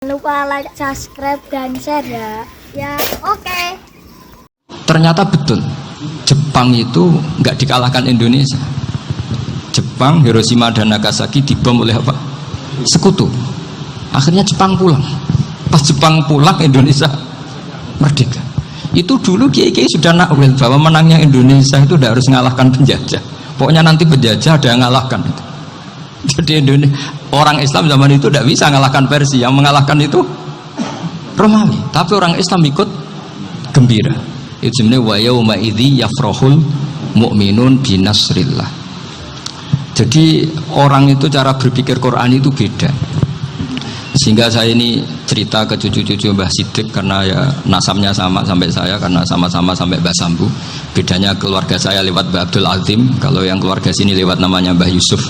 Lupa like, subscribe, dan share ya. Ya, oke. Ternyata betul, Jepang itu nggak dikalahkan Indonesia. Jepang, Hiroshima dan Nagasaki dibom oleh apa? Sekutu. Akhirnya Jepang pulang. Pas Jepang pulang, Indonesia merdeka. Itu dulu kiai-kiai sudah nakwil bahwa menangnya Indonesia itu tidak harus mengalahkan penjajah. Pokoknya nanti penjajah ada yang mengalahkan itu. Jadi Indonesia, orang Islam zaman itu tidak bisa mengalahkan Persia. Yang mengalahkan itu Romawi. Tapi orang Islam ikut gembira. Itu sebenarnya wa yauma idzi yafrahul mu'minun binasrillah. Jadi orang itu cara berpikir Quran itu beda. Sehingga saya ini cerita ke cucu-cucu Mbah Siddiq karena ya nasabnya sama sampai saya, karena sama-sama sampai Mbah Sambu. Bedanya keluarga saya lewat Mbah Abdul Azim, kalau yang keluarga sini lewat namanya Mbah Yusuf.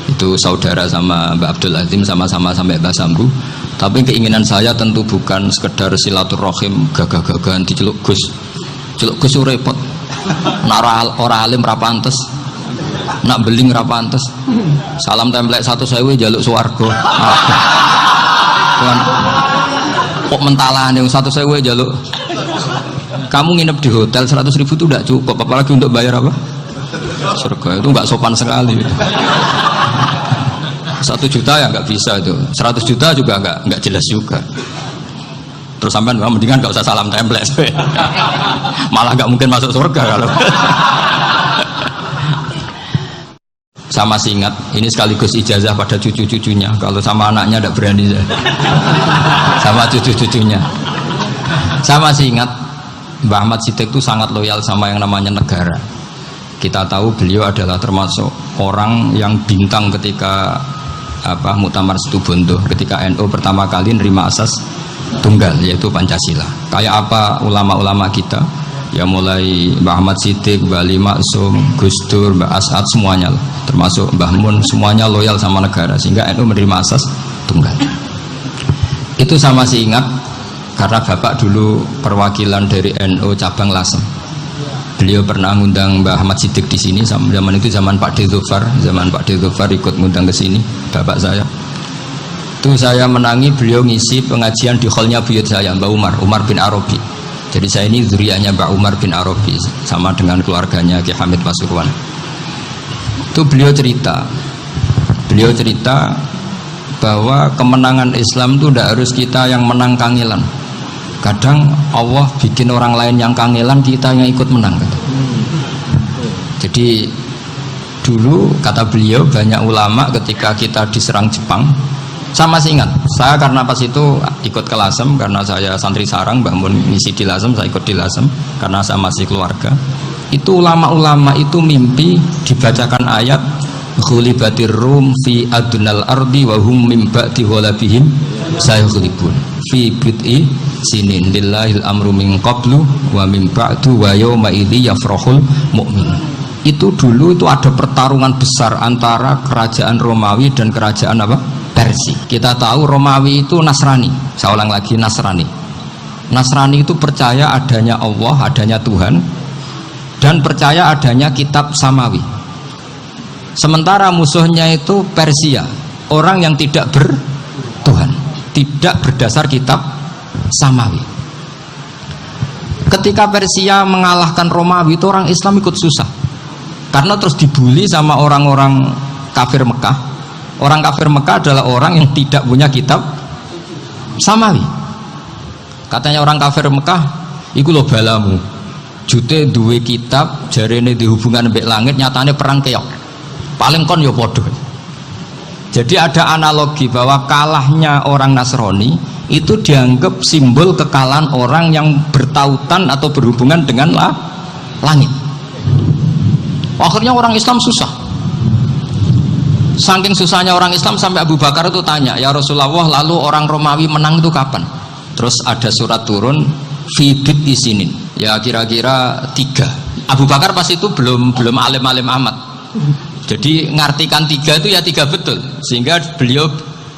Itu saudara sama Mbah Abdul Azim, sama-sama sampai Mbah Sambu. Tapi keinginan saya tentu bukan sekedar silaturahim gagah-gagahan diceluk Gus. Celuk Gus repot. Nak ora alim ra pantes. Nak beling ra pantes. Salam templek 1.000 jaluk swarga. Tuhan, kok mentalan yang 1.000 jaluk. Kamu nginep di hotel 100.000 itu tidak cukup, apalagi untuk bayar apa? Surga itu nggak sopan sekali. 1 juta ya nggak bisa itu, 100 juta juga nggak jelas juga. Terus sampai mendingan nggak usah salam template, malah nggak mungkin masuk surga kalau. Sama masih ingat, ini sekaligus ijazah pada cucu-cucunya. Kalau sama anaknya tidak berani saya. Sama cucu-cucunya. Saya masih ingat Mbah Ahmad Siddiq itu sangat loyal sama yang namanya negara. Kita tahu beliau adalah termasuk orang yang bintang ketika Muktamar Situbondo, ketika NU pertama kali nerima asas tunggal yaitu Pancasila. Kayak apa ulama-ulama kita, ya mulai Mbah Ahmad Siddiq, Mbah Ali Maksum, Gus Dur, Mbah As'ad, semuanya lah, termasuk Mbah Mun, semuanya loyal sama negara sehingga NU menerima asas tunggal. Itu saya masih ingat karena bapak dulu perwakilan dari NU cabang Lasem. Beliau pernah ngundang Mbah Ahmad Siddiq di sini, zaman itu zaman Pak Dzofar, ikut ngundang ke sini bapak saya. Itu saya menangi beliau ngisi pengajian di hallnya buyut saya, Mbah Umar bin Arabi. Jadi saya ini zuriatnya Mbah Umar bin Arabi sama dengan keluarganya Ki Hamid Pasuruan. Itu beliau cerita bahwa kemenangan Islam itu tidak harus kita yang menang kangelan. Kadang Allah bikin orang lain yang kangelan, kita yang ikut menang. Jadi dulu kata beliau banyak ulama ketika kita diserang Jepang. Saya masih ingat, saya karena pas itu ikut ke Lasem, karena saya santri sarang, Mbah Mun ngisi di Lasem, saya ikut di Lasem karena saya masih keluarga. Itu ulama-ulama itu mimpi dibacakan ayat ghulibatir rum fi adnal ardi wa hum min ba'di ghalabihim sayaghlibun fi bid'i sinin lillahil amru min qablu wa min ba'du wa yauma idzi yafrahul mu'min. Itu dulu itu ada pertarungan besar antara kerajaan Romawi dan kerajaan apa? Persia. Kita tahu Romawi itu Nasrani. Saya ulang lagi, Nasrani. Nasrani itu percaya adanya Allah, adanya Tuhan, dan percaya adanya kitab samawi. Sementara musuhnya itu Persia, orang yang tidak bertuhan, tidak berdasar kitab samawi. Ketika Persia mengalahkan Romawi itu orang Islam ikut susah, karena terus dibully sama orang-orang kafir Mekah. Orang kafir Mekah adalah orang yang tidak punya kitab samawi. Katanya orang kafir Mekah, iku lho balamu. Jute duwe kitab, jarene dihubungan mbek langit, nyatane perang keok. Paling kon ya padha. Jadi ada analogi bahwa kalahnya orang Nasrani itu dianggap simbol kekalahan orang yang bertautan atau berhubungan dengan langit. Akhirnya orang Islam susah. Saking susahnya orang Islam sampai Abu Bakar itu tanya, ya Rasulullah, lalu orang Romawi menang itu kapan? Terus ada surat turun fidit isinin, ya kira-kira 3. Abu Bakar pas itu belum alim-alim amat, jadi ngartikan 3 itu ya 3 betul, sehingga beliau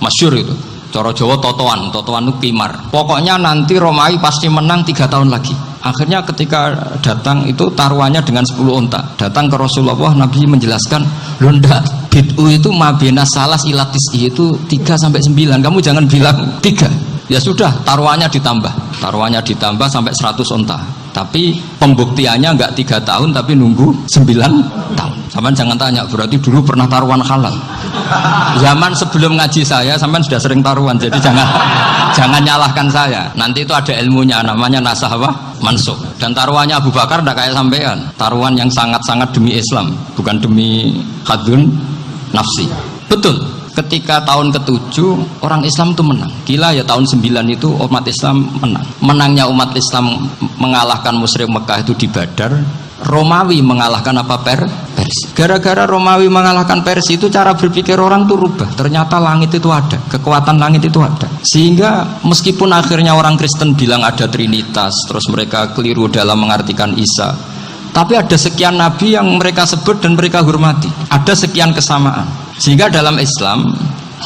masyhur itu coro Jawa totoan itu kimar, pokoknya nanti Romawi pasti menang 3 tahun lagi. Akhirnya ketika datang itu taruhannya dengan 10 unta, datang ke Rasulullah, Nabi menjelaskan, loh ndak bid'u itu mabena salas ilatis itu 3 sampai 9. Kamu jangan bilang 3. Ya sudah, taruhannya ditambah sampai 100 onta. Tapi pembuktiannya enggak 3 tahun tapi nunggu 9 tahun. Sampean jangan tanya, berarti dulu pernah taruhan halal. Zaman sebelum ngaji saya sampean sudah sering taruhan, jadi jangan nyalahkan saya. Nanti itu ada ilmunya, namanya nasah apa? Mansukh. Dan taruhannya Abu Bakar tidak kayak sampean. Taruhan yang sangat-sangat demi Islam, bukan demi hadun nafsi. Betul. Ketika tahun ke-7 orang Islam itu menang. Gila ya, tahun 9 itu umat Islam menang. Menangnya umat Islam mengalahkan musyrik Mekah itu di Badar. Romawi mengalahkan apa? Persia. Gara-gara Romawi mengalahkan Persia itu cara berpikir orang tuh rubah. Ternyata langit itu ada, kekuatan langit itu ada. Sehingga meskipun akhirnya orang Kristen bilang ada Trinitas, terus mereka keliru dalam mengartikan Isa, tapi ada sekian nabi yang mereka sebut dan mereka hormati. Ada sekian kesamaan. Sehingga dalam Islam,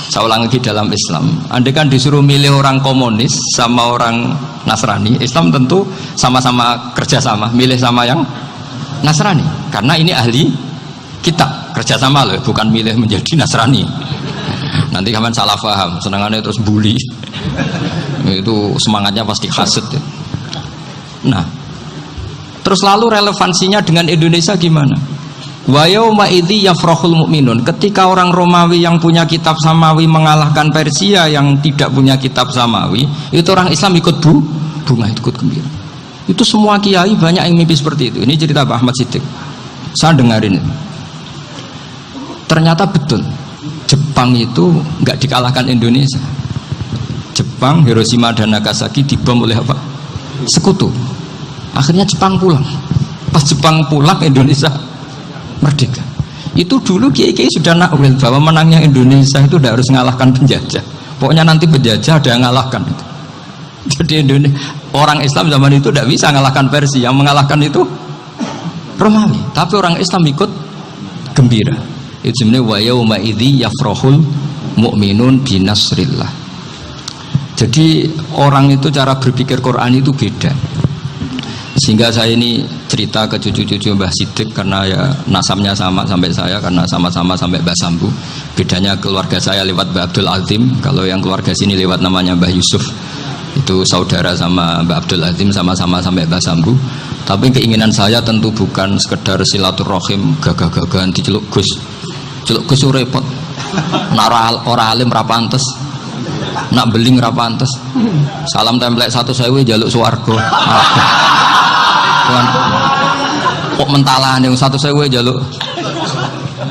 saya ulang lagi, dalam Islam, andai kan disuruh milih orang komunis sama orang Nasrani, Islam tentu sama-sama kerjasama, milih sama yang Nasrani, karena ini ahli kitab, kerjasama loh, bukan milih menjadi Nasrani. Nanti kapan salah paham, senangannya terus bully, itu semangatnya pasti hasut ya. Nah, terus lalu relevansinya dengan Indonesia gimana? Wa yauma idzi yafrahul mu'minun, ketika orang Romawi yang punya kitab samawi mengalahkan Persia yang tidak punya kitab samawi, itu orang Islam ikut bunga, ikut gembira. Itu semua kiai banyak yang mimpi seperti itu. Ini cerita Pak Ahmad Siddiq, saya dengarin. Ternyata betul, Jepang itu nggak dikalahkan Indonesia. Jepang, Hiroshima dan Nagasaki dibom oleh apa? Sekutu. Akhirnya Jepang pulang. Pas Jepang pulang, Indonesia merdeka. Itu dulu kiai-kiai sudah nakwil bahwa menangnya Indonesia itu tidak harus mengalahkan penjajah. Pokoknya nanti penjajah ada yang mengalahkan itu. Jadi Indonesia, orang Islam zaman itu tidak bisa mengalahkan Persia. Yang mengalahkan itu Romawi. Tapi orang Islam ikut gembira. Itu sebenarnya wa yauma idzi yafrahul mu'minun binasrillah. Jadi orang itu cara berpikir Quran itu beda. Sehingga saya ini cerita ke cucu-cucu Mbah Siddiq karena ya nasabnya sama sampai saya, karena sama-sama sampai Mbah Sambu. Bedanya keluarga saya lewat Mbah Abdul Azim, kalau yang keluarga sini lewat namanya Mbah Yusuf. Itu saudara sama Mbah Abdul Azim, sama-sama sampai Mbah Sambu. Tapi keinginan saya tentu bukan sekedar silaturahim gagah-gagahan diceluk Gus. Celuk Gus repot. Nak ora alim ra pantes. Nak beling ra pantes. Salam template 1.000 jaluk swarga. Kok mentalah yang 1.000 jaluk.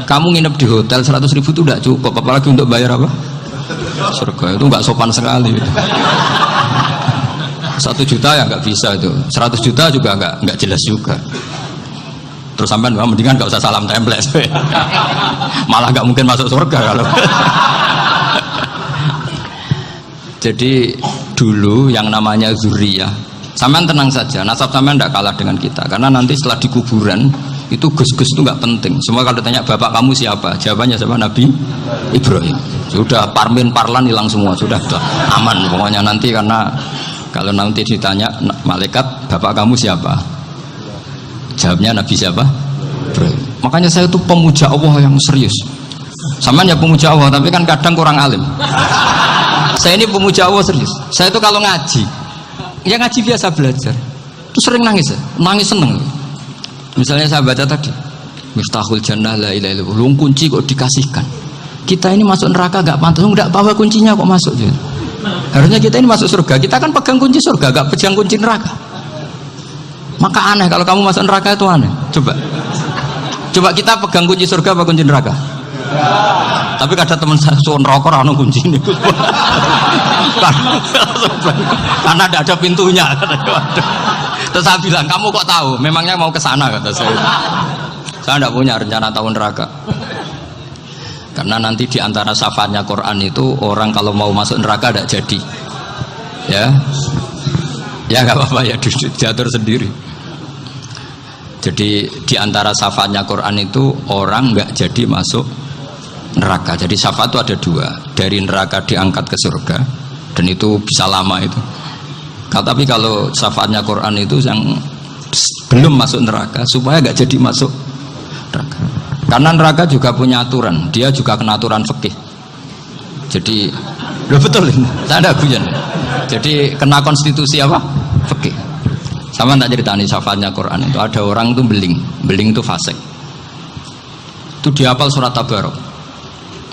Kamu nginep di hotel 100.000 itu tidak cukup, apalagi untuk bayar apa? Surga. Itu nggak sopan sekali gitu. 1 juta ya nggak bisa itu, 100 juta juga nggak jelas juga. Terus sampai mendingan nggak usah salam template, malah nggak mungkin masuk surga kalau. Jadi dulu yang namanya zuriyah, sampean tenang saja, nasab sampean tidak kalah dengan kita, karena nanti setelah di kuburan itu gus-gus itu nggak penting. Semua kalau ditanya bapak kamu siapa, jawabannya siapa? Nabi Ibrahim. Sudah parmin parlan hilang semua, sudah aman pokoknya nanti. Karena kalau nanti ditanya malaikat bapak kamu siapa, jawabnya Nabi siapa? Ibrahim. Makanya saya itu pemuja Allah yang serius. Sampean ya pemuja Allah, tapi kan kadang kurang alim. Saya ini pemuja Allah serius. Saya itu kalau ngaji, ya ngaji biasa belajar, itu sering nangis ya, nangis seneng. Misalnya saya baca tadi, Miftahul Jannah la ilaha illallah, lu kunci kok dikasihkan. Kita ini masuk neraka gak pantas, enggak bawa kuncinya kok masuk. Harusnya kita ini masuk surga, kita kan pegang kunci surga, gak pegang kunci neraka. Maka aneh kalau kamu masuk neraka itu aneh. Coba kita pegang kunci surga apa kunci neraka? Tapi ada teman saya suun rokok anu kunci ini. Karena tidak ada pintunya. Terus saya bilang, kamu kok tahu? Memangnya mau ke sana kata saya. Saya tidak punya rencana tahun neraka. Karena nanti di antara syafaatnya Quran itu orang kalau mau masuk neraka tidak jadi. Ya nggak apa-apa ya, diatur sendiri. Jadi di antara syafaatnya Quran itu orang nggak jadi masuk neraka. Jadi syafaat itu ada 2, dari neraka diangkat ke surga, dan itu bisa lama itu. Tapi kalau syafaatnya Quran itu yang belum masuk neraka supaya nggak jadi masuk neraka. Karena neraka juga punya aturan, dia juga kena aturan fikih. Jadi, betul ini, saya ada guyon. Jadi kena konstitusi apa? Fikih. Sama tak ceritani syafaatnya Quran itu ada orang itu beling itu fasik. Itu dihafal surat Tabarok.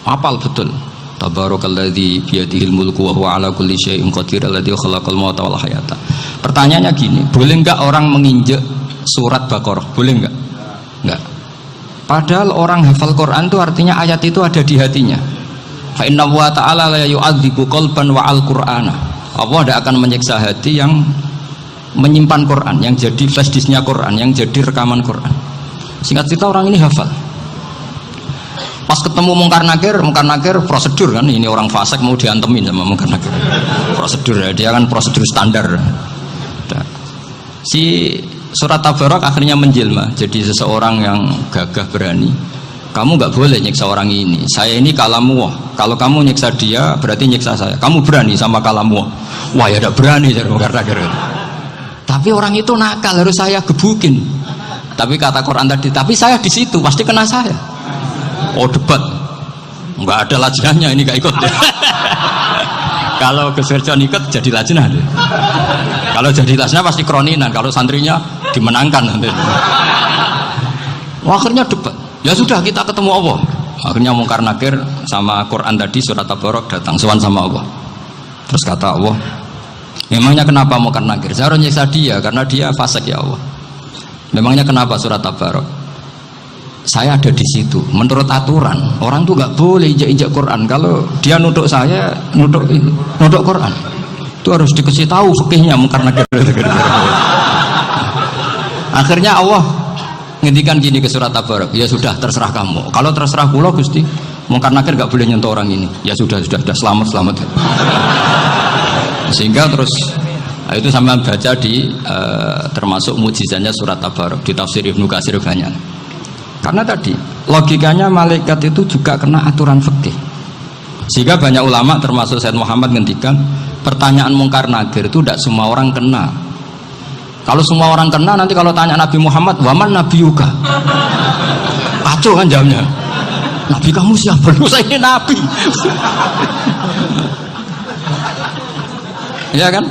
Hafal betul. Tabarakalladzi biyadihil mulku wa huwa ala kulli syai'in qadir alladzi khalaqal mauta wal hayata. Pertanyaannya gini, boleh enggak orang menginjek surat Baqarah? Boleh enggak? Enggak. Padahal orang hafal Quran itu artinya ayat itu ada di hatinya. Fa inna wa ta'ala la yu'adzibu qalban wa al-Qur'ana. Allah tidak akan menyiksa hati yang menyimpan Quran, yang jadi flash disknya Quran, yang jadi rekaman Quran. Singkat cerita orang ini hafal. Pas ketemu Mungkar Nakir prosedur kan, ini orang fasik mau diantemin sama Mungkar Nakir. Prosedur ya, dia kan prosedur standar. Si surat Tabarok akhirnya menjelma jadi seseorang yang gagah berani. Kamu nggak boleh nyiksa orang ini. Saya ini kalamuah. Kalau kamu nyiksa dia berarti nyiksa saya. Kamu berani sama kalamuah. Wah ya tidak berani dari Mungkar Nakir. Tapi orang itu nakal, harus saya gebukin. Tapi kata Quran tadi, tapi saya di situ pasti kena saya. Oh debat, nggak ada lajnahnya ini gak ikut. Kalau Gus Wirjon ikut jadi lajnah. Kalau jadi lajnah pasti kroninan. Kalau santrinya dimenangkan nanti. Wah, akhirnya debat. Ya sudah kita ketemu Allah. Akhirnya Mungkar Nakir sama Quran tadi surat Tabarok datang sowan sama Allah. Terus kata Allah, memangnya kenapa Mungkar Nakir? Saya harus nyiksa dia karena dia fasik ya Allah. Memangnya kenapa surat Tabarok? Saya ada di situ. Menurut aturan orang tuh nggak boleh injak-injak Quran. Kalau dia nutuk saya, nutuk Quran, itu harus dikasih tahu fikihnya Mungkar Nakir. Akhirnya Allah ngendikan gini ke surat Tabarok, ya sudah terserah kamu. Kalau terserah kula Gusti, Mungkar Nakir nggak boleh nyentuh orang ini. Ya sudah selamat. Sehingga terus itu sama baca di termasuk mujizatnya surat Tabarok di tafsir Ibnu Katsir banyak. Karena tadi logikanya malaikat itu juga kena aturan fikih. Sehingga banyak ulama termasuk Said Muhammad ngendikan pertanyaan Mungkar Nakir itu tidak semua orang kena. Kalau semua orang kena nanti kalau tanya Nabi Muhammad, waman nabiyuka? Kacau kan jamnya. Nabi kamu siapa? Saya ini nabi. Iya kan?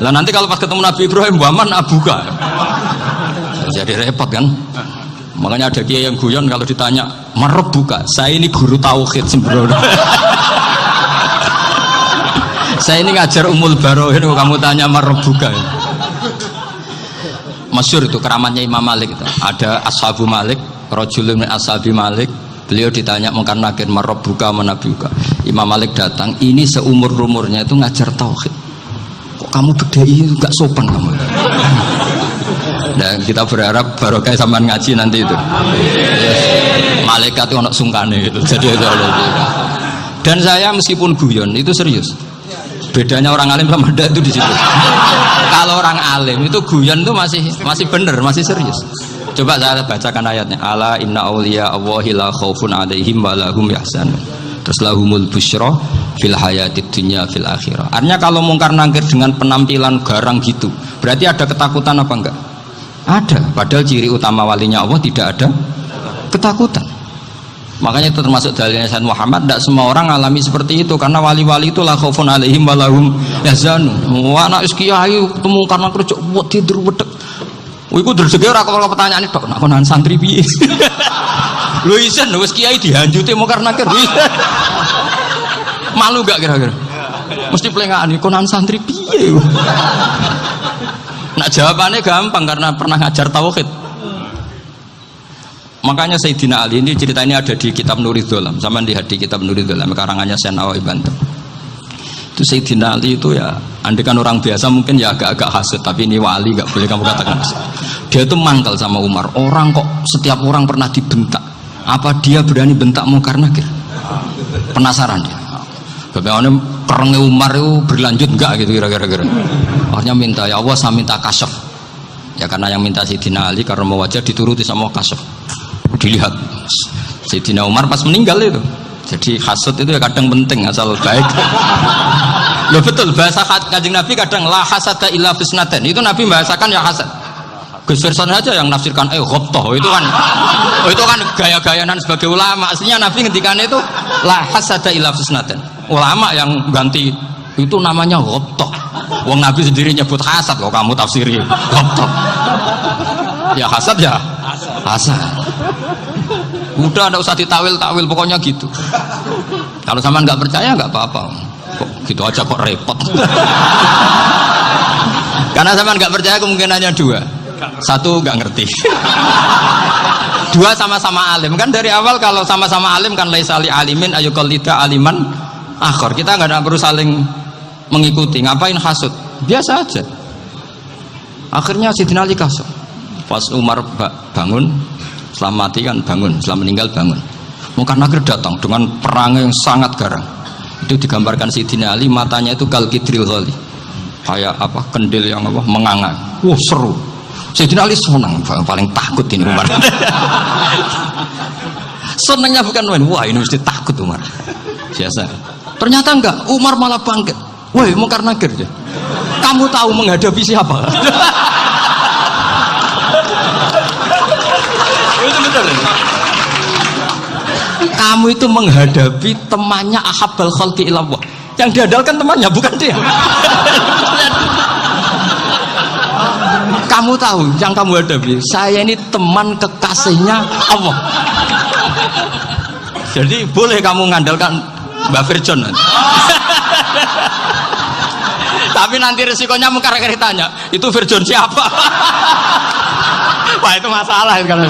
Lah nanti kalau pas ketemu Nabi Ibrahim, waman abuka? Jadi repot kan? Makanya ada kiai yang guyon kalau ditanya merebuka, saya ini guru tauhid sembrono. Saya ini ngajar Ummul Barohin, kamu tanya merebuka. Masyhur itu keramatnya Imam Malik itu. Ada Ashabu Malik, rajulun min ashabi Malik, beliau ditanya Mungkar Nakir merebuka menabiuka. Imam Malik datang, ini seumur-umurnya itu ngajar tauhid. Kok kamu bedai enggak sopan kamu? Dan kita berharap barokah sampean ngaji nanti itu. Malaikat itu anak sungkane gitu. Jadi dan saya meskipun guyon itu serius. Bedanya orang alim sama ndak itu di situ. Kalau orang alim itu guyon itu masih bener, masih serius. Coba saya bacakan ayatnya. Ala inna auliya Allahi la khaufun alaihim wa lahum yahzanun. Terus lahumul busyra fil hayatid dunya fil akhirah. Artinya kalau Mungkar Nakir dengan penampilan garang gitu, berarti ada ketakutan apa enggak? Ada, padahal ciri utama walinya Allah tidak ada ketakutan. Makanya itu termasuk dalilnya Sayyid Muhammad, tidak semua orang alami seperti itu karena wali-wali itu la khaufun alaihim wa lahum yahzanun. Anak kiai ketemu karena kerja buat tidur wedek. Iku rezeki ora kok pertanyaan itu, nak konan santri piye? Lho isen wis kiai dihanjuti Mungkar Nakir. Malu gak kira-kira? Mesti pelengahan konan santri piye? Nah jawabannya gampang karena pernah ngajar tauhid. Makanya Sayyidina Ali ini cerita ini ada di kitab Nurul Dholam. Sama lihat di kitab Nurul Dholam karangannya Syekh Nawawi Banten. Itu Sayyidina Ali itu ya, andekan orang biasa mungkin ya agak-agak hasut, tapi ini wali gak boleh kamu katakan hasut. Dia itu mangkal sama Umar. Orang kok setiap orang pernah dibentak. Apa dia berani bentak Mungkar Nakir? Penasaran dia. Bagaimana kerengnya Umar itu berlanjut enggak gitu kira-kira. Akhirnya minta, ya Allah saya minta kasyaf. Ya karena yang minta Sayyidina Ali karena mau wajah dituruti sama kasyaf. Dilihat Sayyidina Umar pas meninggal itu. Jadi hasud itu ya kadang penting asal baik. Loh betul bahasa Kanjeng Nabi kadang la hasada illa fisnaten. Itu Nabi membahasakan ya hasad. Gus Firson aja yang nafsirkan ghobtoh itu kan gaya-gayanan sebagai ulama. Aslinya Nabi ngendikane itu la hasada illa fusnaten. Ulama yang ganti itu namanya ghobtoh. Wong Nabi sendiri nyebut hasad kok kamu tafsiri ghobtoh. Ya hasad ya hasad. Udah enggak usah ditawil-tawil pokoknya gitu. Kalau sampean nggak percaya nggak apa-apa. Kok gitu aja kok repot. Karena sampean nggak percaya kemungkinannya dua. Satu nggak ngerti. Dua sama-sama alim kan dari awal kalau sama-sama alim kan laisali alimin ayuqallida aliman akhir. Kita nggak perlu saling mengikuti. Ngapain hasud? Biasa aja. Akhirnya Sidina Ali kasut. Pas Umar bangun, setelah mati kan bangun, setelah meninggal bangun. Munkar Nakir datang dengan perang yang sangat garang. Itu digambarkan Sidina Ali matanya itu kal kidril ghali. Kayak apa? Kendil yang apa? Menganga. Wah, seru. Sayyidina Ali senang, paling takut ini Umar. Senangnya bukan main, wah ini mesti takut Umar. Biasa. Ternyata enggak, Umar malah bangkit. Woi, Munkar Nakir deh. Kamu tahu menghadapi siapa? Itu betul. Kamu itu menghadapi temannya ahabbal khalqi ilallah. Yang diandalkan temannya bukan dia. Kamu tahu yang kamu hadapi, saya ini teman kekasihnya Allah. Jadi boleh kamu mengandalkan Mbak Virjon. Tapi nanti resikonya Munkar Nakir tanya, itu Virjon siapa? Wah itu masalah kan.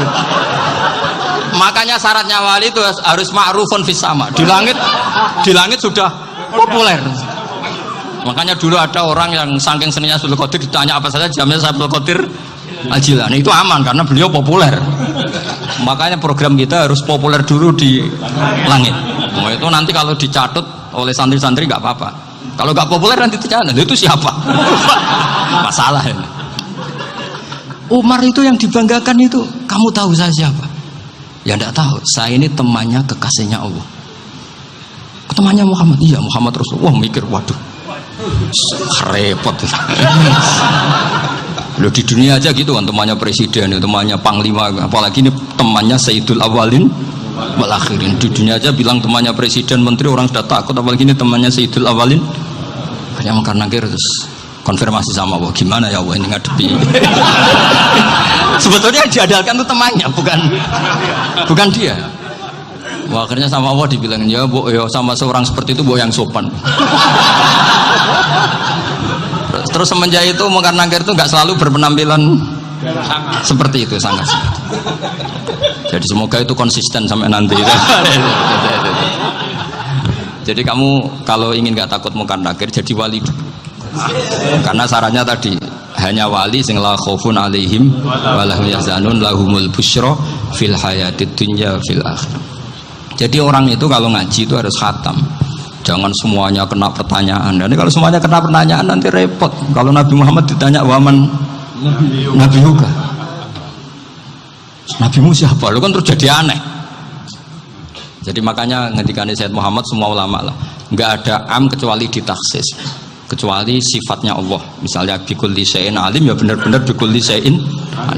Makanya syaratnya wali itu harus ma'rufun fis sama. Di langit sudah populer. Makanya dulu ada orang yang saking seninya Abdul Qadir ditanya apa saja jamnya Abdul Qadir Al-Jilani, itu aman karena beliau populer. Makanya program kita harus populer dulu di langit. Nah, itu nanti kalau dicatut oleh santri-santri nggak apa-apa. Kalau nggak populer nanti ditanya itu siapa? Masalah ini. Umar itu yang dibanggakan itu, kamu tahu saya siapa? Ya enggak tahu, saya ini temannya kekasihnya Allah. Temannya Muhammad, iya Muhammad Rasulullah. Wah mikir, waduh repot. Loh di dunia aja gitu kan, temannya presiden, temannya panglima, apalagi ini temannya Sayyidul Awalin wal Akhirin. Di dunia aja bilang temannya presiden, menteri, orang sudah takut, apalagi ini temannya Sayyidul Awalin. Kayak Munkar Nakir terus konfirmasi sama Allah, gimana ya Allah ini ngadepi. Sebetulnya yang diandalkan itu temannya, bukan dia. Wah, akhirnya sama Allah dibilang, ya bu, ya sama seorang seperti itu bu yang sopan. Terus semenjak itu Munkar Nakir itu nggak selalu berpenampilan seperti itu, sangat. Jadi semoga itu konsisten sampai nanti. Jadi kamu kalau ingin nggak takut Munkar Nakir, jadi wali dulu. Karena syaratnya tadi hanya wali sing la khaufun alaihim wa lahum yahzanun lahumul busyra fil hayatid dunya fil akhirah. Jadi orang itu kalau ngaji itu harus khatam. Jangan semuanya kena pertanyaan. Dan kalau semuanya kena pertanyaan nanti repot. Kalau Nabi Muhammad ditanya waman Nabi juga. Nabimu siapa? Lu kan terus jadi aneh. Jadi makanya ngendikane Sayyid Muhammad semua ulama lah, enggak ada am kecuali ditaksis. Kecuali sifatnya Allah, misalnya bikulli syai'in alim ya benar-benar bikulli syai'in.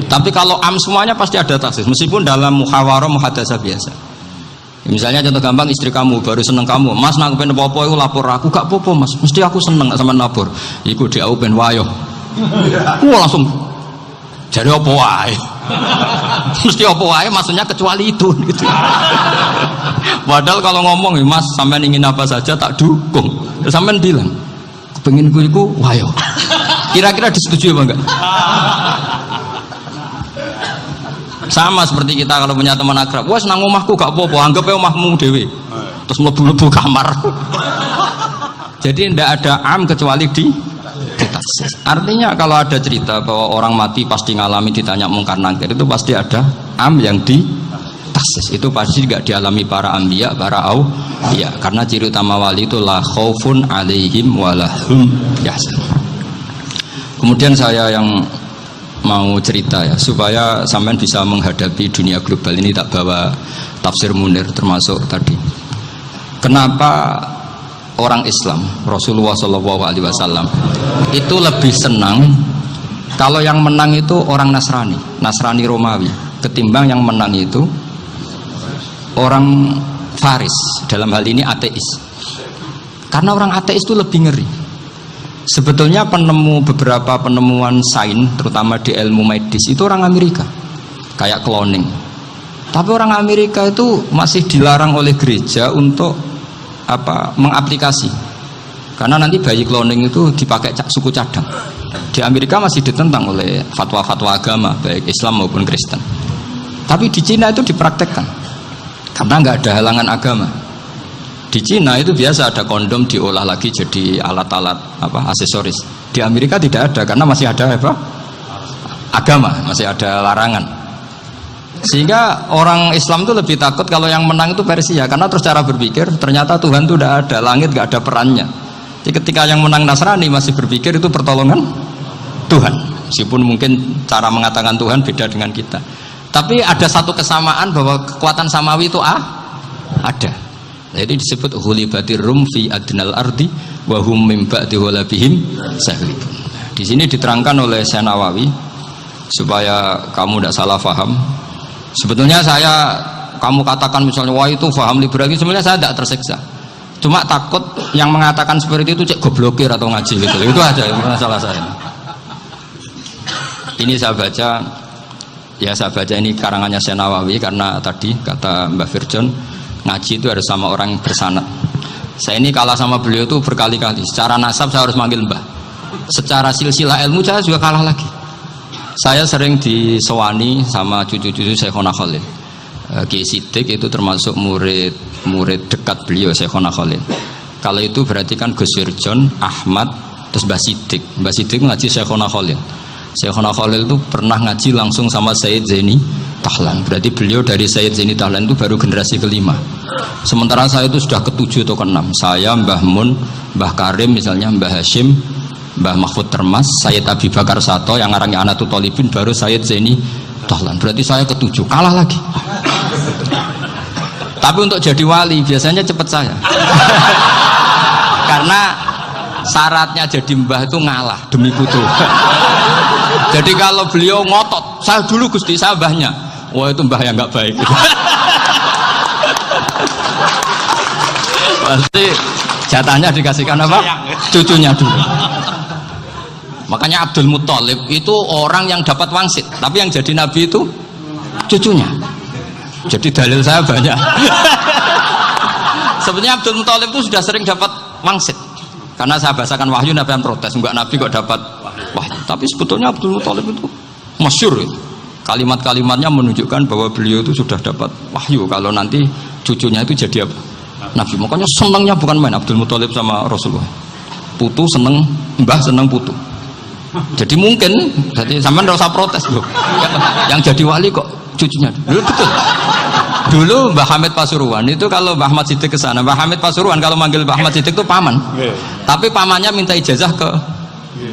Tapi kalau am semuanya pasti ada taksis, meskipun dalam muhawarah muhadasah biasa. Misalnya contoh gampang, istri kamu baru seneng kamu, mas nak pengen apa-apa itu lapor aku, gak apa-apa mas, mesti aku seneng sama lapor. Iku dia pengen wayo, langsung jadi apa wae. Mesti apa wae, maksudnya kecuali itu. Gitu. Padahal kalau ngomong, mas sampean ingin apa saja tak dukung. Terus sampean bilang, pengen gue itu wayo. Kira-kira disetujui apa enggak? Sama seperti kita kalau punya teman akrab, wah senang omahku gak apa-apa, anggap ya omahmu dewe. Terus mlebu-mlebu kamar. Jadi tidak ada am kecuali di taksis. Artinya kalau ada cerita bahwa orang mati pasti ngalami ditanya Munkar Nakir, itu pasti ada am yang di taksis. Itu pasti tidak dialami para anbiya, para auliya. Karena ciri utama wali itu la khaufun alaihim walahum yahzanun. Kemudian saya yang mau cerita ya, supaya sampean bisa menghadapi dunia global ini, tak bawa tafsir Munir termasuk tadi. Kenapa orang Islam Rasulullah SAW itu lebih senang kalau yang menang itu orang Nasrani Romawi, ketimbang yang menang itu orang Faris, dalam hal ini ateis. Karena orang ateis itu lebih ngeri. Sebetulnya beberapa penemuan sains, terutama di ilmu medis, itu orang Amerika, kayak cloning. Tapi orang Amerika itu masih dilarang oleh gereja untuk mengaplikasi. Karena nanti bayi cloning itu dipakai suku cadang. Di Amerika masih ditentang oleh fatwa-fatwa agama, baik Islam maupun Kristen. Tapi di Cina itu dipraktekkan, karena nggak ada halangan agama. Di Cina itu biasa ada kondom diolah lagi jadi alat-alat aksesoris. Di Amerika tidak ada, karena masih ada agama, masih ada larangan. Sehingga orang Islam itu lebih takut kalau yang menang itu Persia, karena terus cara berpikir ternyata Tuhan itu tidak ada, langit nggak ada perannya. Jadi ketika yang menang Nasrani masih berpikir itu pertolongan Tuhan, meskipun mungkin cara mengatakan Tuhan beda dengan kita. Tapi ada satu kesamaan bahwa kekuatan samawi itu ada. Jadi disebut hulibatir rum fi adnal ardi wa hum min ba'di ghalabihim sahlibun. Di sini diterangkan oleh Syekh Nawawi supaya kamu tidak salah paham. Sebetulnya kamu katakan misalnya wah itu paham liberalisme, sebenarnya saya tidak tersiksa. Cuma takut yang mengatakan seperti itu cek goblokir atau ngaji gitu. Itu aja masalah saya. Ini saya baca ini karangannya Syekh Nawawi, karena tadi kata Mbah Firjon ngaji itu harus sama orang bersanad. Saya ini kalah sama beliau itu berkali-kali. Secara nasab saya harus manggil Mbah. Secara silsilah ilmu saya juga kalah lagi. Saya sering disewani sama cucu-cucu Syekhona Khalil. Kiai Sidik itu termasuk murid dekat beliau, Syekhona Khalil. Kalau itu berarti kan Gus Wirjon, Ahmad, terus Mbah Sidik. Mbah Sidik ngaji Syekhona Khalil. Syekhona Khalil itu pernah ngaji langsung sama Sayyid Zaini Tahlan. Berarti beliau dari Sayyid Zaini Tahlan itu baru generasi kelima. Sementara saya itu sudah ke-7 atau ke-6. Saya, Mbah Mun, Mbah Karim misalnya, Mbah Hashim, Mbah Mahfud Termas, Sayyid Abi Bakar Sato yang ngarangnya Anatul Thalibin, baru Sayyid Zaini Tahlan. Berarti saya ke-7, kalah lagi. Tapi untuk jadi wali biasanya cepat saya. Karena syaratnya jadi mbah itu ngalah demi putu. Jadi kalau beliau ngotot, saya dulu Gusti, saya mbahnya. Wah itu mbah yang nggak baik. Pasti jatahnya dikasihkan apa? Cucunya dulu. Makanya Abdul Muthalib itu orang yang dapat wangsit, tapi yang jadi nabi itu cucunya. Jadi dalil saya banyak. Sebenarnya Abdul Muthalib itu sudah sering dapat wangsit, karena saya bahasakan wahyu, Nabi yang protes, enggak nabi kok dapat wahyu. Tapi sebetulnya Abdul Muthalib itu masyhur, kalimat-kalimatnya menunjukkan bahwa beliau itu sudah dapat wahyu kalau nanti cucunya itu jadi apa? Nabi. Makanya senangnya bukan main Abdul Muthalib sama Rasulullah. Putu seneng mbah, seneng putu. Jadi mungkin, jadi sampean enggak usah protes loh. Yang jadi wali kok cucunya. Dulu betul. Dulu Mbah Hamid Pasuruan itu kalau Mbah Ahmad Siddiq ke sana, Mbah Hamid Pasuruan kalau manggil Mbah Ahmad Siddiq itu paman. Tapi pamannya minta ijazah ke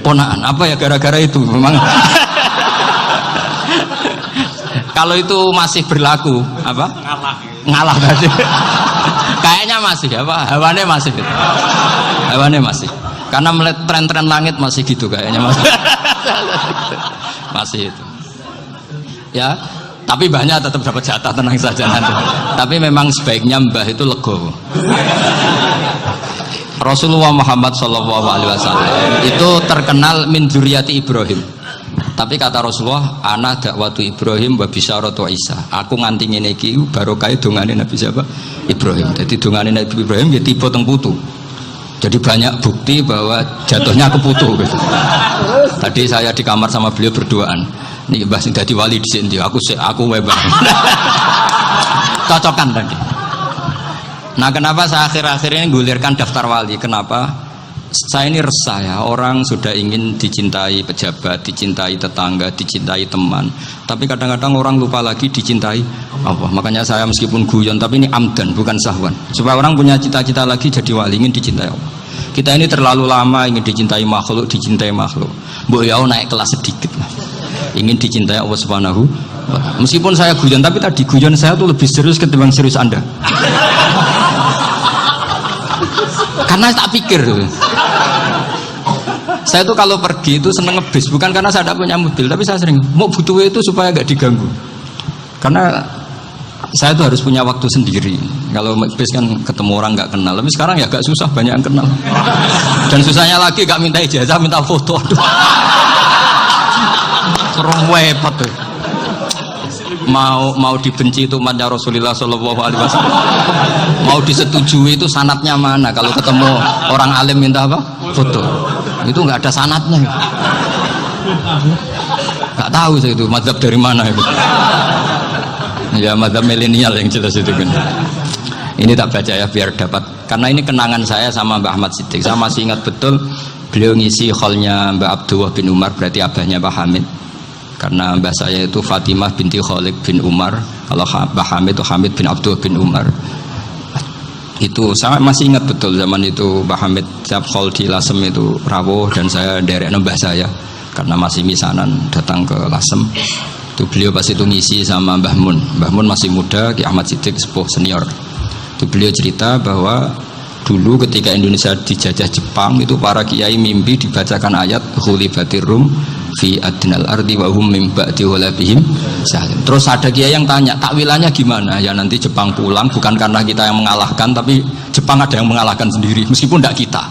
ponaan. Apa ya gara-gara itu memang. Kalau itu masih berlaku apa? Ngalah tadi. Kayaknya masih apa? Hawane masih gitu. Hawane masih. Karena melihat tren-tren langit masih gitu kayaknya masih. Masih itu. Ya, tapi banyak tetap dapat jatah, tenang saja nanti. Tapi memang sebaiknya mbah itu legowo. Rasulullah Muhammad SAW itu terkenal min dzurriyyati Ibrahim. Tapi kata Rasulullah, ana dakwatu Ibrahim wa bisyaratu Isa. Aku nganti ngene iki barokah dongane Nabi siapa? Ibrahim. Jadi dongane Nabi Ibrahim ya tiba teng putu. Jadi banyak bukti bahwa jatuhnya ke putu gitu. Tadi saya di kamar sama beliau berduaan. Nih Mbah sing dadi wali di sini, aku wae Mbah. Cocokan tadi. Nah, kenapa saya akhir-akhir ini gulirkan daftar wali? Kenapa? Saya ini resah ya, orang sudah ingin dicintai pejabat, dicintai tetangga, dicintai teman. Tapi kadang-kadang orang lupa lagi dicintai Allah. Makanya saya meskipun guyon, tapi ini amdan, bukan sahwan. Supaya orang punya cita-cita lagi jadi wali, ingin dicintai Allah. Kita ini terlalu lama ingin dicintai makhluk, Mbok ya naik kelas sedikit lah. Ingin dicintai Allah Subhanahu wa Ta'ala. Meskipun saya guyon, tapi tadi guyon saya tuh lebih serius ketimbang serius Anda. Karena tak pikir Saya tuh kalau pergi itu seneng ngebis, bukan karena saya tidak punya mobil, tapi saya sering mau butuh itu supaya gak diganggu. Karena saya tuh harus punya waktu sendiri. Kalau ngebis kan ketemu orang nggak kenal, tapi sekarang ya agak susah, banyak yang kenal. Dan susahnya lagi gak minta ijazah, minta foto. Kurang repot tuh. Mau dibenci itu umatnya Rasulullah Shallallahu Alaihi Wasallam, mau disetujui itu sanatnya mana? Kalau ketemu orang alim minta apa? Foto, itu nggak ada sanatnya, nggak tahu saya itu mazhab dari mana itu. Ya mazhab milenial yang jelas itu kan. Ini tak baca ya biar dapat, karena ini kenangan saya sama Mbak Ahmad Siddiq. Saya masih ingat betul beliau ngisi hallnya Mbak Abdullah bin Umar, berarti abahnya Mbak Hamid. Karena mbah saya itu Fatimah binti Khalid bin Umar, kalau Mbah Hamid itu Hamid bin Abdul bin Umar. Itu saya masih ingat betul zaman itu Mbah Hamid tiap khol di Lasem itu rawuh, dan saya derek mbah saya karena masih misanan datang ke Lasem. Itu beliau pas itu ngisi sama Mbah Mun. Mbah Mun masih muda, Ki Ahmad Siddiq sepuh senior. Itu beliau cerita bahwa dulu ketika Indonesia dijajah Jepang itu para kiai mimpi dibacakan ayat Ghulibatir Rum fi adnal ardi wa hum min ba'di ghalabihim. Terus ada kiai yang tanya, takwilannya gimana? Ya nanti Jepang pulang bukan karena kita yang mengalahkan, tapi Jepang ada yang mengalahkan sendiri meskipun tidak kita.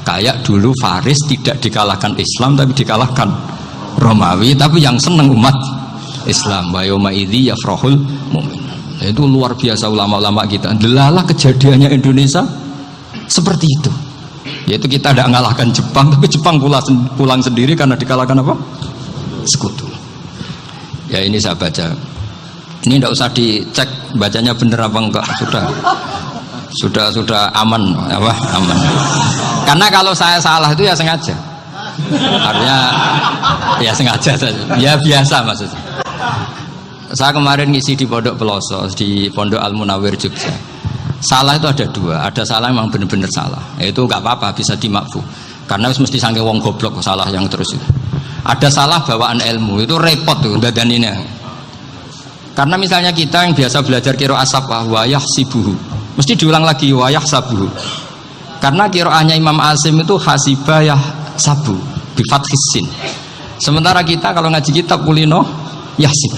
Kayak dulu Faris tidak dikalahkan Islam tapi dikalahkan Romawi, tapi yang seneng umat Islam. Wa yauma idzi yafrahul mu'min. Itu luar biasa ulama-ulama kita. Delalah kejadiannya Indonesia seperti itu. Yaitu kita tidak mengalahkan Jepang, tapi Jepang pulang sendiri karena dikalahkan apa? Sekutu. Ya ini saya baca. Ini tidak usah dicek bacanya benar apa enggak, sudah aman apa? Aman. Karena kalau saya salah itu ya sengaja. Artinya ya sengaja saja. Ya biasa maksudnya. Saya kemarin ngisi di Pondok Peloso, di Pondok Al Munawir Jogja. Salah itu ada dua, ada salah memang benar-benar salah, itu nggak apa-apa, bisa dimakfu, karena mesti sange wong goblok salah yang terus itu. Ada salah bawaan ilmu, itu repot tuh dadaninya. Karena misalnya kita yang biasa belajar qiraah sabah wayah sibuhu, mesti diulang lagi wayah sabuhu. Karena qiraahnya Imam Asim itu hasibah sabu bifat hisin. Sementara kita kalau ngaji kitab kulino yahsib.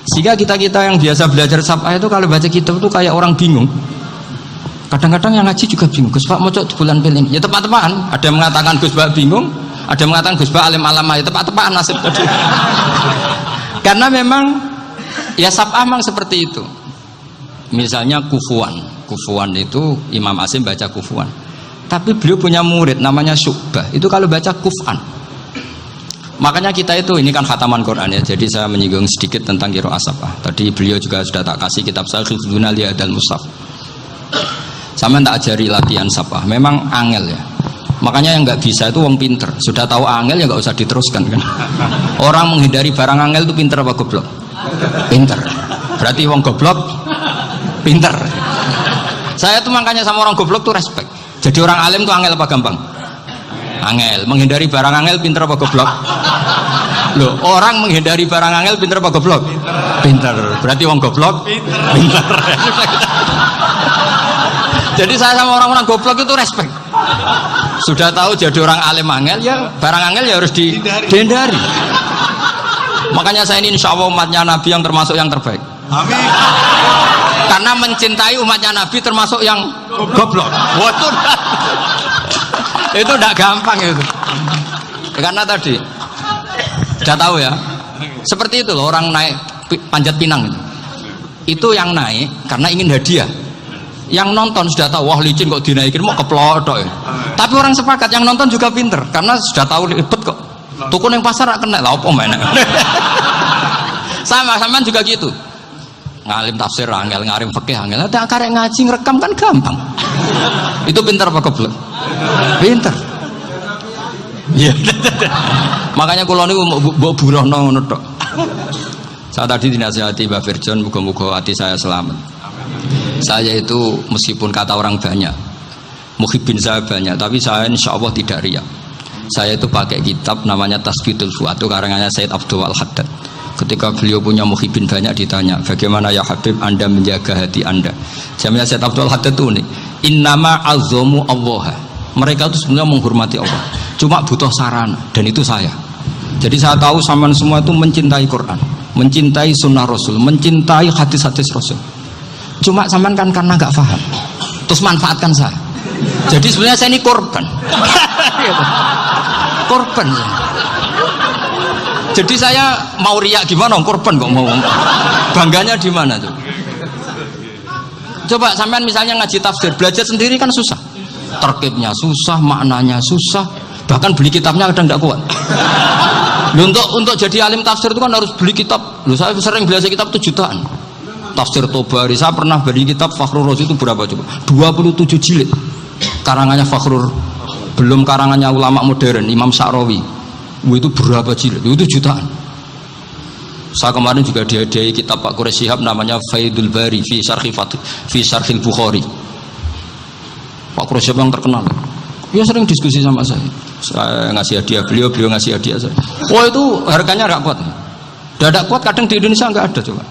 Sehingga kita yang biasa belajar sabah itu kalau baca kitab itu kayak orang bingung. Kadang-kadang yang ngaji juga bingung. Gus Pak mau di bulan pilih. Ya tepat-tepatan. Ada yang mengatakan Gus Pak bingung, ada yang mengatakan Gus Pak alim alama. Ya tepat-tepatan nasib tadi. Karena memang ya sabah memang seperti itu. Misalnya kufuan itu Imam Asim baca kufuan. Tapi beliau punya murid namanya Syu'bah. Itu kalau baca kuf'an. Makanya kita itu, ini kan khataman Quran ya. Jadi saya menyinggung sedikit tentang qiraah sabah. Tadi beliau juga sudah tak kasih kitab saya Hifdzuna li Hadal Mushaf. Sama tak ajari latihan sabah, memang angel ya. Makanya yang nggak bisa itu wong pinter. Sudah tahu angel ya nggak usah diteruskan kan. Orang menghindari barang angel itu pinter apa goblok? Pinter. Berarti wong goblok pinter. Saya tuh makanya sama orang goblok tuh respect. Jadi orang alim tuh angel apa gampang? Angel. Menghindari barang angel pinter apa goblok? Loh, orang menghindari barang angel pinter apa goblok? Pinter. Berarti wong goblok pinter. Jadi saya sama orang-orang goblok itu respect. Sudah tahu jadi orang alim angel ya barang angel ya harus dihindari. Makanya saya ini insya Allah umatnya Nabi yang termasuk yang terbaik. Amin. Karena mencintai umatnya Nabi termasuk yang goblok. Waduh. Itu tidak gampang itu. Karena tadi sudah tahu ya. Seperti itu loh orang naik panjat pinang itu yang naik karena ingin hadiah. Yang nonton sudah tahu wah licin kok dinaikin mau keplotok ya. Tapi orang sepakat yang nonton juga pinter karena sudah tahu ribet kok. Tukun yang pasar kena lah apa mana. Sama juga gitu. Ngalim tafsir angel, ngalim fikih angel. Ada karek ngaji ngerekam kan gampang. Itu pinter apa goblok? Pinter. Iya. Makanya kula niku mbok burohno ngono tok. Saya tadi dinasihati Mbak Firjon muga-muga hati saya selamat. Saya itu meskipun kata orang banyak, muhibbin saya banyak, tapi saya insya Allah tidak riya. Saya itu pakai kitab namanya Tasbitul Fuad, itu karangannya Said Abdul Al-Haddad. Ketika beliau punya muhibbin banyak ditanya, bagaimana ya Habib Anda menjaga hati Anda? Jamnya Said Abdul Al-Haddad itu nih, innama azzamu Allah. Mereka itu sebenarnya menghormati Allah. Cuma butuh sarana, dan itu saya. Jadi saya tahu sampean semua itu mencintai Quran, mencintai sunnah Rasul, mencintai hadis-hadis Rasul. Cuma sampean kan karena nggak paham, terus manfaatkan saya. Jadi sebenarnya saya ini korban. Korban ya. Jadi saya mau riak gimana? Korban kok mau. Bangganya di mana tuh? Coba sampean misalnya ngaji tafsir, belajar sendiri kan susah. Terkibnya susah, maknanya susah. Bahkan beli kitabnya kadang tidak kuat. Untuk jadi alim tafsir itu kan harus beli kitab. Loh, saya sering belajar kitab itu jutaan. Tafsir Tobari, saya pernah beli kitab Fakhrur Razi itu berapa coba? 27 jilid. Karangannya Fakhrur, belum karangannya ulama modern Imam Sa'rawi. Itu berapa jilid? Itu jutaan. Saya kemarin juga dihadiahi kitab Pak Quraish Shihab namanya Faidul Bari fi Syarhil Bukhari. Pak Quraish Shihab yang terkenal. Dia sering diskusi sama saya ngasih hadiah beliau ngasih hadiah saya. Oh itu harganya nggak kuat. Tidak kuat kadang di Indonesia nggak ada coba.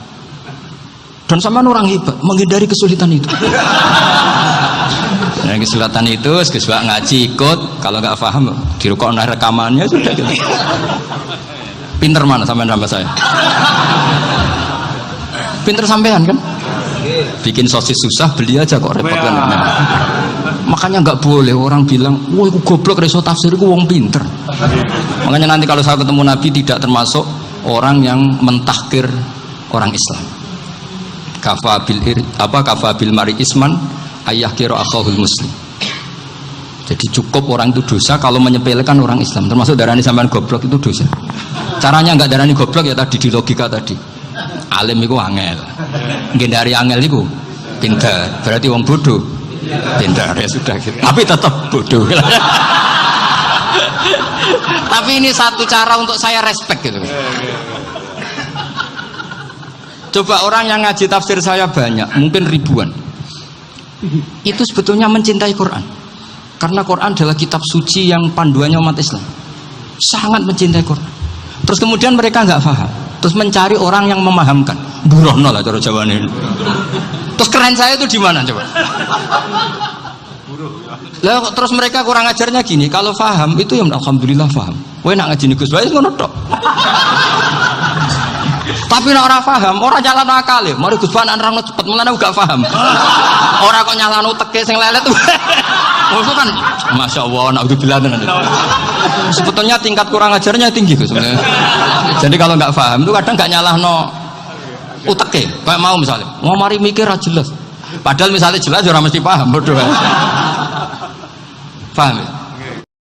Dan sama orang hebat menghindari kesulitan itu. Nah, kesulitan itu sesuai ngaji ikut, kalau nggak paham dirukon rekamannya sudah gitu. Pinter mana sampean sama saya? Pinter sampean kan? Bikin sosis susah, beli aja kok repot kan. Makanya nggak boleh orang bilang, wah aku goblok reso tafsir, aku wong pinter. Makanya nanti kalau saya ketemu Nabi tidak termasuk orang yang mentahkir orang Islam. Kafabil mari isman ayah kira akhahul muslim. Jadi cukup orang itu dosa kalau menyepelekan orang Islam, termasuk darani sampean goblok itu dosa. Caranya nggak darani goblok ya tadi di logika tadi. Alim itu angel, dari angel itu pintar, berarti wong bodoh pintar ya sudah gitu. Tapi tetap bodoh. Tapi ini satu cara untuk saya respect gitu. Coba orang yang ngaji tafsir saya banyak, mungkin ribuan. Itu sebetulnya mencintai Quran. Karena Quran adalah kitab suci yang panduannya umat Islam. Sangat mencintai Quran. Terus kemudian mereka nggak paham. Terus mencari orang yang memahamkan. Burono lah cara jawabannya. Terus keren saya itu di mana coba? Lah terus mereka kurang ajarnya gini, kalau paham itu ya alhamdulillah paham. Kowe nak ngaji Gus wae ngono tok. Tapi nek ora paham, ora nyalano akale. Mari Gus Ban nerangno cepet mulane gak paham. Ora kok nyalano teke sing lelet. Itu kan Masya Allah, naudzubillah tenan. Sebetulnya tingkat kurang ajarnya tinggi Gus sebenarnya. Jadi kalau nggak paham itu kadang nggak nyalahno uteke. Kayak mau misalnya, mau mari mikir aja jelas. Padahal misalnya jelas orang mesti paham, bodoh. Paham ya?